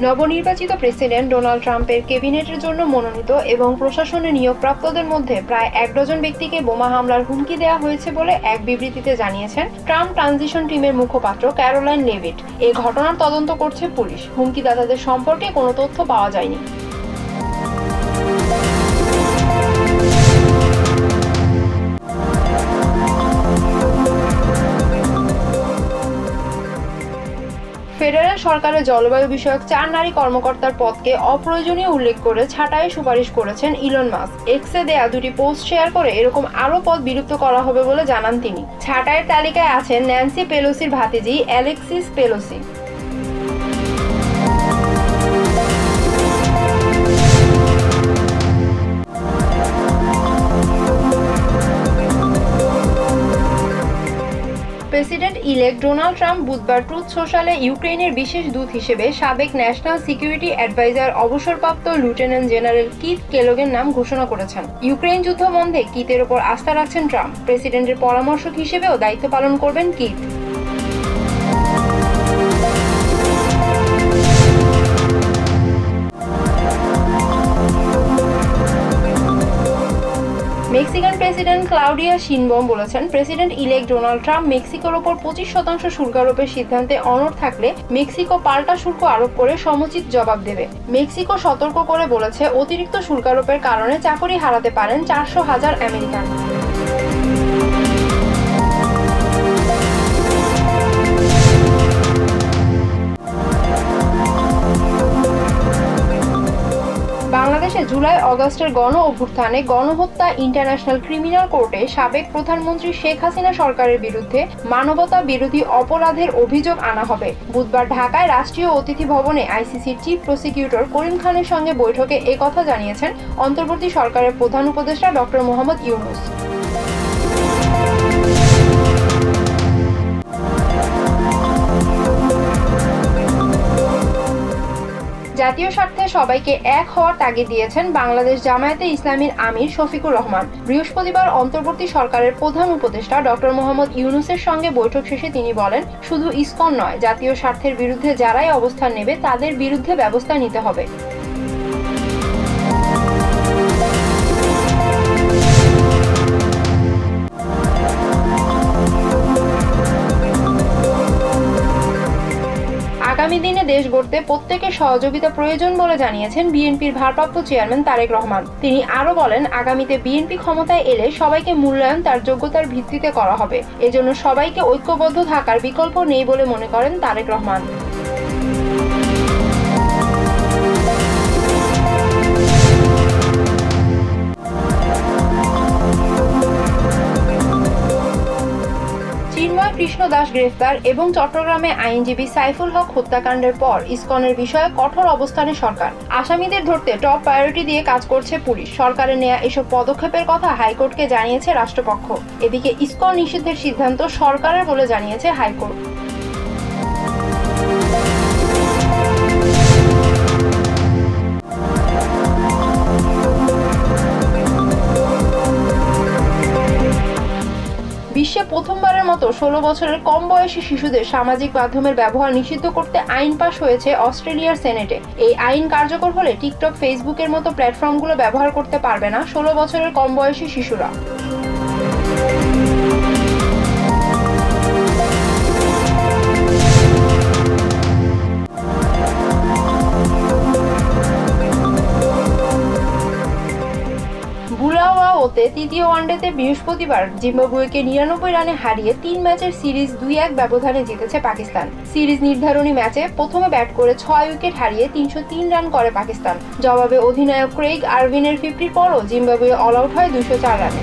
নবনির্বাচিত president Donald ট্রাম্পের ক্যাবিনেটের জন্য মনোনীত এবং প্রশাসনে নিয়োগপ্রাপ্তদের মধ্যে প্রায় ১ ডজন ব্যক্তিকে বোমা হামলার হুমকি দেওয়া হয়েছে বলে এক বিবৃতিতে জানিয়েছেন ট্রাম্প ট্রানজিশন টিমের মুখপাত্র ক্যারোলাইন লেভিট। এই ঘটনার তদন্ত করছে পুলিশ। হুমকিদাতাদের সম্পর্কে কোনো তথ্য পাওয়া যায়নি। ফেডারেল সরকারের জলবায়ু বিষয়ক ৪ নারী কর্মকর্তার পদকে অপ্রয়োজনীয় উল্লেখ করে ছাঁটাইয়ের সুপারিশ করেছেন ইলন মাস্ক। এক্সে দেয়া ২টি পোস্ট শেয়ার করে এরকম আরও পদ বিলুপ্ত করা হবে বলে জানান তিনি। ছাঁটাইয়ের তালিকায় আছেন ন্যান্সি পেলোসির ভাতিজি Alexis Pelosi. President elect Donald Trump বুধবার ট্রুথ সোশ্যালে ইউক্রেনের বিশেষ দূত হিসেবে সাবেক ন্যাশনাল সিকিউরিটি অ্যাডভাইজার অবসরপ্রাপ্ত লেফটেন্যান্ট জেনারেল কিথ কেলগের নাম ঘোষণা করেছেন। ইউক্রেন যুদ্ধ বন্ধে কিথের ওপর আস্থা রাখছেন ট্রাম্প। প্রেসিডেন্টের পরামর্শক হিসেবেও দায়িত্ব পালন করবেন কিথ। মেক্সিকান প্রেসিডেন্ট ক্লাউডিয়া শিনবম বলেছেন, প্রেসিডেন্ট ইলেক্ট ডোনাল্ড ট্রাম্প মেক্সিকোর ওপর ২৫% শুল্ক আরোপের সিদ্ধান্তে অনড় থাকলে মেক্সিকো পাল্টা শুল্ক আরোপ করে সমুচিত জবাব দেবে। মেক্সিকো সতর্ক করে বলেছে, অতিরিক্ত শুল্ক আরোপের কারণে চাকরি হারাতে পারেন ৪০০,০০০ আমেরিকান। বাংলাদেশে জুলাই আগস্টের গণ অভ্যুত্থানে গণহত্যা ইন্টারন্যাশনাল ক্রিমিনাল কোর্টে সাবেক প্রধানমন্ত্রী শেখ হাসিনা সরকারের বিরুদ্ধে মানবতা বিরোধী অপরাধের অভিযোগ আনা হবে। বুধবার ঢাকায় রাষ্ট্রীয় অতিথি ভবনে আইসিসির চিফ প্রসিকিউটর করিম খানের সঙ্গে বৈঠকে একথা জানিয়েছেন অন্তর্বর্তী সরকারের প্রধান উপদেষ্টা ডক্টর মোহাম্মদ ইউনূস। জাতীয় স্বার্থে সবাইকে এক হওয়ার তাগিদ দিয়েছেন বাংলাদেশ জামায়াতে ইসলামীর আমির শফিকুর রহমান। বৃহস্পতিবার অন্তর্বর্তী সরকারের প্রধান উপদেষ্টা ডক্টর মোহাম্মদ ইউনূসের সঙ্গে বৈঠক শেষে তিনি বলেন, শুধু ইসকন নয়, জাতীয় স্বার্থের বিরুদ্ধে যারাই অবস্থান নেবে তাদের বিরুদ্ধে ব্যবস্থা নিতে হবে। আগামী দিনে দেশ গড়তে প্রত্যেকের সহযোগিতা প্রয়োজন বলে জানিয়েছেন বিএনপির ভারপ্রাপ্ত চেয়ারম্যান তারেক রহমান। তিনি আরও বলেন, আগামীতে বিএনপি ক্ষমতায় এলে সবাইকে মূল্যায়ন তার যোগ্যতার ভিত্তিতে করা হবে। এজন্য সবাইকে ঐক্যবদ্ধ থাকার বিকল্প নেই বলে মনে করেন তারেক রহমান। কৃষ্ণ দাস গ্রেফতার এবং চট্টগ্রামে আইনজীবী সাইফুল হক হত্যাকাণ্ডের পর ইসকনের বিষয়ে কঠোর অবস্থানে সরকার। আসামিদের ধরতে টপ প্রায়োরিটি দিয়ে কাজ করছে পুলিশ। সরকারের নেয়া এসব পদক্ষেপের কথা হাইকোর্টকে জানিয়েছে রাষ্ট্রপক্ষ। এদিকে ইসকন নিষিদ্ধের সিদ্ধান্ত সরকারের বলে জানিয়েছে হাইকোর্ট। বিশ্বে প্রথমবারের মতো ১৬ বছরের কম বয়সী শিশুদের সামাজিক মাধ্যমের ব্যবহার নিষিদ্ধ করতে আইন পাশ হয়েছে অস্ট্রেলিয়ার সেনেটে। এই আইন কার্যকর হলে টিকটক, ফেসবুকের মতো প্ল্যাটফর্মগুলো ব্যবহার করতে পারবে না ১৬ বছরের কম বয়সী শিশুরা। বুলাওয়াওতে তৃতীয় ওয়ানডেতে বৃহস্পতিবার জিম্বাবুয়েকে ৯৯ রানে হারিয়ে ৩ ম্যাচের সিরিজ ২-১ ব্যবধানে জিতেছে পাকিস্তান। সিরিজ নির্ধারণী ম্যাচে প্রথমে ব্যাট করে ৬ উইকেট হারিয়ে ৩০৩ রান করে পাকিস্তান। জবাবে অধিনায়ক ক্রেইগ আরভিনের ৫০ পরও জিম্বাবুয়ে অল আউট হয় ২০৪ রানে।